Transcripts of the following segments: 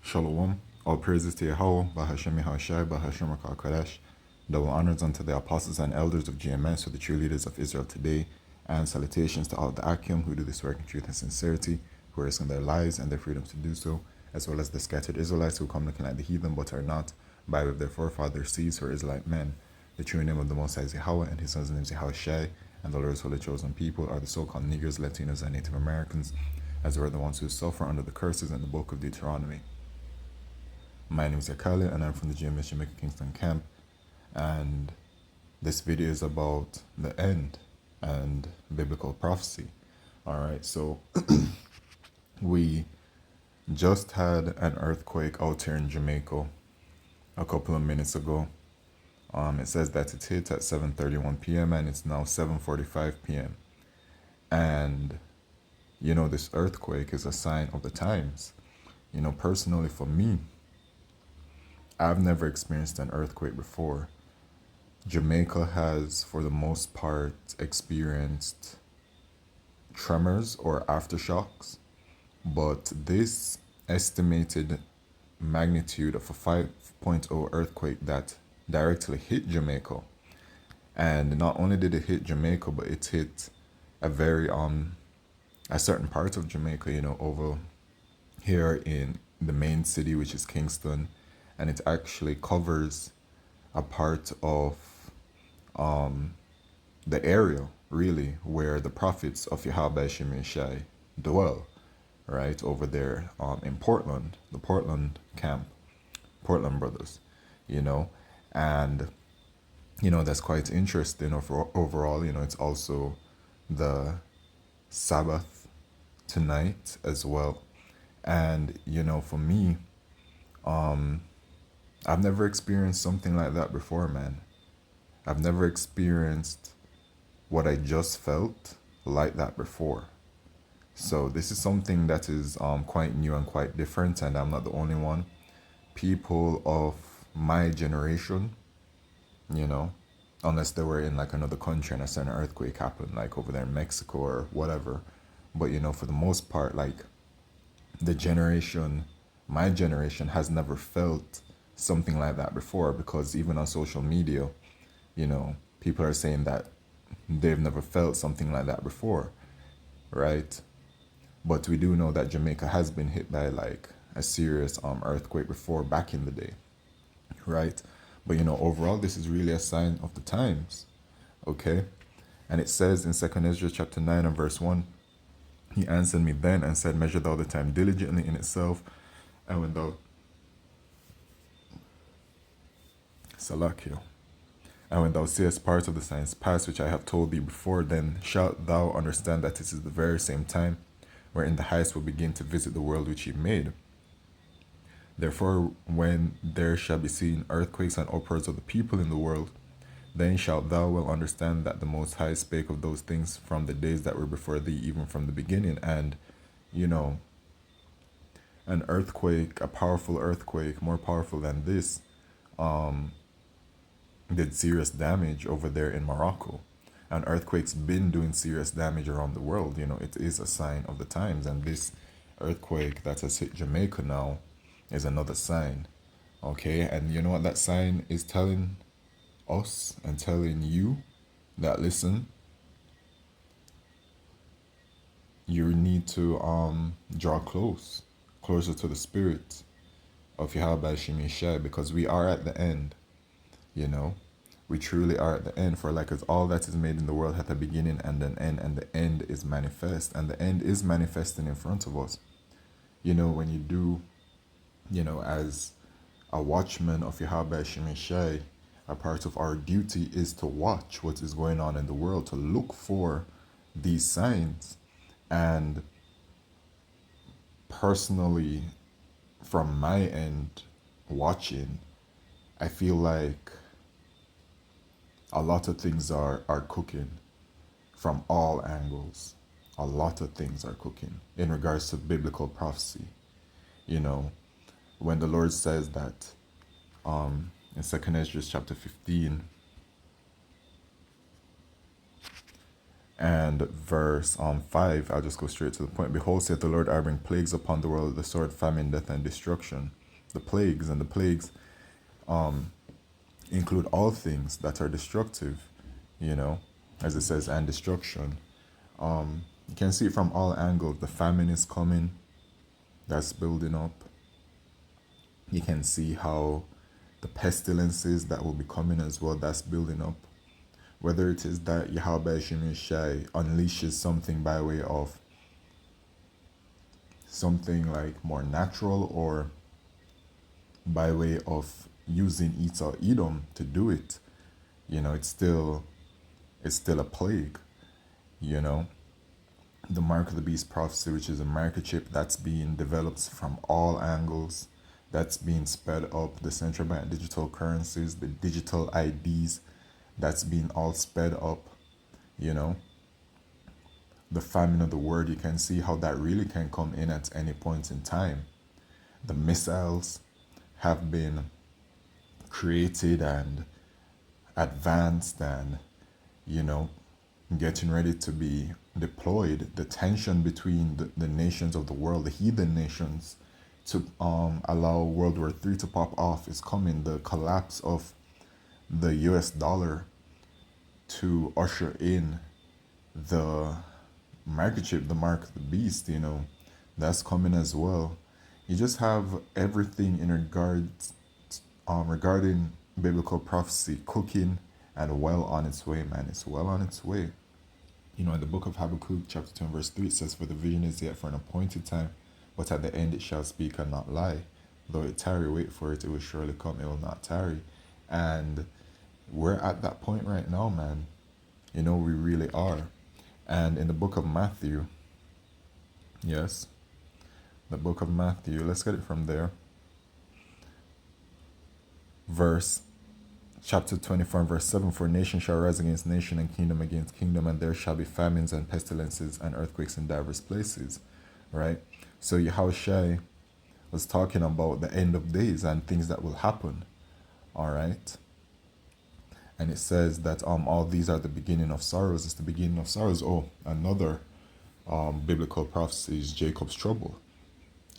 Shalom. All praises to Yahweh, Bahashem Yahushai, Bahashem Rakal Kodesh. Double honors unto the apostles and elders of GMS, who are the true leaders of Israel today, and salutations to all the Akim who do this work in truth and sincerity, who are risking their lives and their freedom to do so, as well as the scattered Israelites who come looking like the heathen but are not, by with their forefathers seeds who are Israelite men. The true name of the Most High is Yahweh, and his son's name is Yahushai, and the Lord's holy chosen people are the so-called Negroes, Latinos, and Native Americans, as were the ones who suffer under the curses in the book of Deuteronomy. My name is Yakale, and I'm from the GMS Jamaica Kingston camp, and this video is about the end and biblical prophecy. Alright, so we just had an earthquake out here in Jamaica a couple of minutes ago. It says that it hit at 7:31 p.m. and it's now 7:45 p.m. And this earthquake is a sign of the times. Personally for me, I've never experienced an earthquake before. Jamaica has, for the most part, experienced tremors or aftershocks, but this estimated magnitude of a 5.0 earthquake that directly hit Jamaica, and not only did it hit Jamaica, but it hit a certain part of Jamaica, over here in the main city, which is Kingston, and it actually covers a part of the area, really, where the prophets of Yahweh Shemeshai dwell, right, over there in Portland, the Portland camp, Portland brothers, and, that's quite interesting overall. It's also the Sabbath tonight as well. And, for me, I've never experienced something like that before, man. I've never experienced what I just felt like that before. So this is something that is quite new and quite different, and I'm not the only one. People of my generation, unless they were in like another country and a certain earthquake happened, like over there in Mexico or whatever. But for the most part, like my generation has never felt something like that before, because even on social media, people are saying that they've never felt something like that before, right? But we do know that Jamaica has been hit by like a serious earthquake before, back in the day, right? But overall, this is really a sign of the times, okay? And it says in 2nd Ezra chapter 9 and verse 1, he answered me then and said, measure thou the time diligently in itself, and when thou Salakio. And when thou seest part of the signs pass, which I have told thee before, then shalt thou understand that this is the very same time wherein the highest will begin to visit the world which he made. Therefore, when there shall be seen earthquakes and uproars of the people in the world, then shalt thou well understand that the Most High spake of those things from the days that were before thee, even from the beginning. And, an earthquake, a powerful earthquake, more powerful than this, did serious damage over there in Morocco. And earthquakes been doing serious damage around the world. It is a sign of the times, and this earthquake that has hit Jamaica now is another sign. Okay, and you know what that sign is telling us and telling you? That listen, you need to draw closer to the spirit of Yahweh Shemeshai, because we are at the end. We truly are at the end. For like as all that is made in the world hath a beginning and an end, and the end is manifest, and the end is manifesting in front of us. When you do, as a watchman of Yahweh Shemeshai, a part of our duty is to watch what is going on in the world, to look for these signs. And personally, from my end, watching, I feel like a lot of things are cooking from all angles. A lot of things are cooking in regards to biblical prophecy. When the Lord says that in 2nd Ezra chapter 15, And verse 5, I'll just go straight to the point. Behold, saith the Lord, I bring plagues upon the world, the sword, famine, death, and destruction. The plagues, and the plagues include all things that are destructive, you know, as it says, and destruction. You can see it from all angles. The famine is coming, that's building up. You can see how the pestilences that will be coming as well, that's building up. Whether it is that Yahweh Shai unleashes something by way of something like more natural, or by way of using Edom to do it, you know, it's still a plague, you know. The mark of the beast prophecy, which is a microchip that's being developed from all angles, that's being sped up. The central bank digital currencies, the digital IDs, that's being all sped up, you know. The famine of the word, you can see how that really can come in at any point in time. The missiles have been created and advanced and, you know, getting ready to be deployed. The tension between the nations of the world, the heathen nations, to allow World War III to pop off is coming. The collapse of the US dollar to usher in the microchip, the mark of the beast, you know, that's coming as well. You just have everything in regards regarding biblical prophecy cooking and well on its way, man. It's well on its way. You know, in the book of Habakkuk, chapter 2 and verse 3, it says, for the vision is yet for an appointed time, but at the end it shall speak and not lie. Though it tarry, wait for it, it will surely come, it will not tarry. And we're at that point right now, man. You know, we really are. And in the book of Matthew, yes, the book of Matthew, let's get it from there. Chapter 24 and verse 7, for nation shall rise against nation and kingdom against kingdom, and there shall be famines and pestilences and earthquakes in diverse places, right? So Yahushua was talking about the end of days and things that will happen, all right? And it says that all these are the beginning of sorrows. It's the beginning of sorrows. Oh, another biblical prophecy is Jacob's trouble.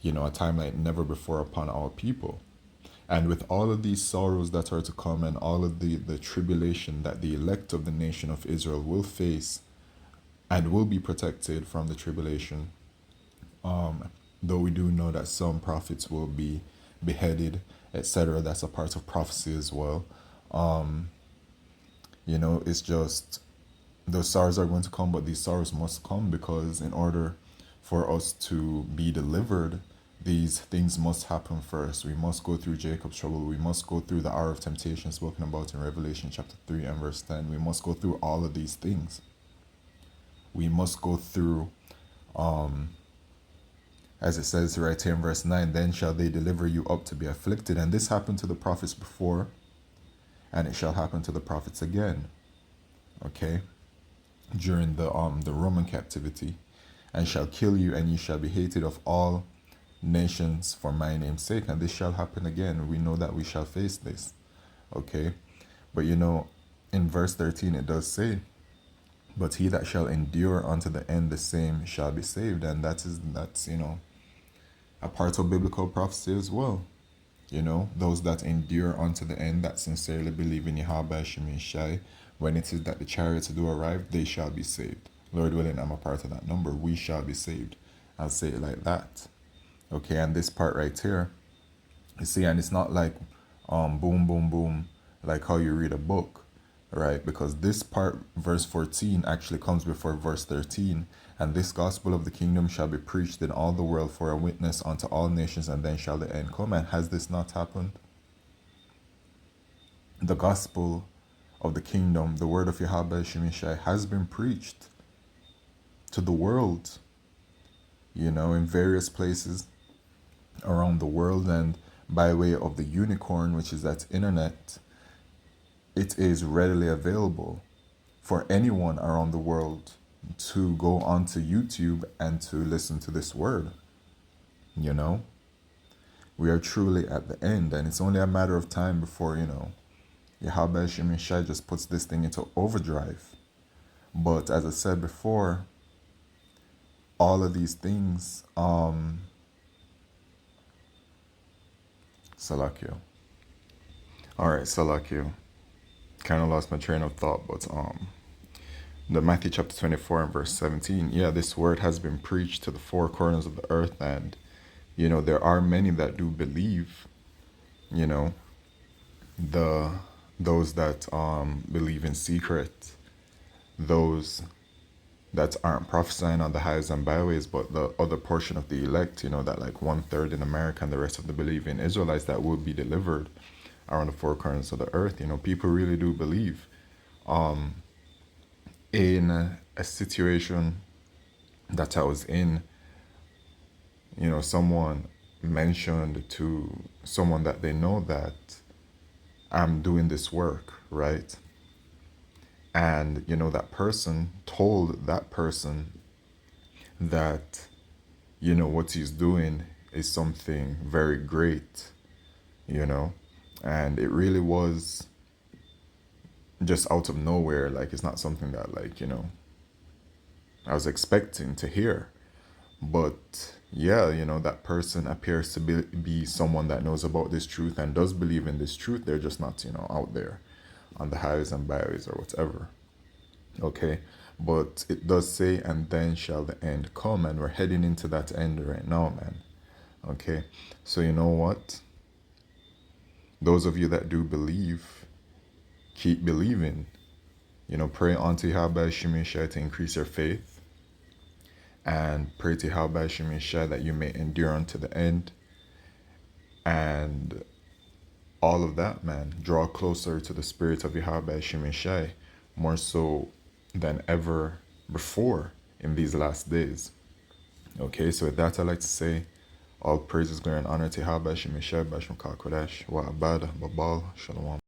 You know, a time like never before upon our people. And with all of these sorrows that are to come and all of the tribulation that the elect of the nation of Israel will face and will be protected from the tribulation, though we do know that some prophets will be beheaded, etc. That's a part of prophecy as well. You know, it's just those sorrows are going to come, but these sorrows must come because in order for us to be delivered, these things must happen first. We must go through Jacob's trouble. We must go through the hour of temptation spoken about in Revelation chapter 3 and verse 10. We must go through all of these things. We must go through, as it says right here in verse 9, then shall they deliver you up to be afflicted. And this happened to the prophets before, and it shall happen to the prophets again. Okay? During the Roman captivity. And shall kill you, and ye shall be hated of all nations for my name's sake, and this shall happen again. We know that we shall face this. Okay? But you know, in verse 13 it does say, but he that shall endure unto the end, the same shall be saved. And that's you know, a part of biblical prophecy as well. You know, those that endure unto the end, that sincerely believe in Yahweh Shai, when it is that the chariots do arrive, they shall be saved. Lord willing, I'm a part of that number. We shall be saved. I'll say it like that. Okay, and this part right here, you see, and it's not like boom, boom, boom, like how you read a book, right? Because this part, verse 14, actually comes before verse 13. And this gospel of the kingdom shall be preached in all the world for a witness unto all nations, and then shall the end come. And has this not happened? The gospel of the kingdom, the word of Yahweh Shemishai, has been preached to the world, you know, in various places around the world, and by way of the unicorn, which is that internet, it is readily available for anyone around the world to go onto YouTube and to listen to this word. You know, we are truly at the end, and it's only a matter of time before, you know, Yahweh Shemishai just puts this thing into overdrive. But as I said before, all of these things, Salakio. All right, Salakio. Kind of lost my train of thought, but the Matthew chapter 24 and verse 17. Yeah, this word has been preached to the four corners of the earth, and there are many that do believe. You know, the those that believe in secret, those that aren't prophesying on the highways and byways, but the other portion of the elect, that like 1/3 in America and the rest of the believing Israelites that will be delivered around the four corners of the earth. People really do believe. In a situation that I was in, someone mentioned to someone that they know that I'm doing this work, right? And, that person told that person that, what he's doing is something very great, you know? And it really was just out of nowhere. Like, it's not something that, like, I was expecting to hear. But yeah, that person appears to be someone that knows about this truth and does believe in this truth. They're just not, out there on the highways and byways or whatever. Okay. But it does say, and then shall the end come. And we're heading into that end right now, man. Okay. So you know what? Those of you that do believe, keep believing. Pray unto Yahweh Shemeshai to increase your faith. And pray to Yahweh Shemeshai that you may endure unto the end. And all of that, man. Draw closer to the spirit of Yahweh Shemeshai, more so than ever before in these last days. Okay, so with that, I'd like to say all praises, glory, and honor to Yahweh Shemeshai, Bashmakal Kodesh, Wa Abada, Babal, Shalom.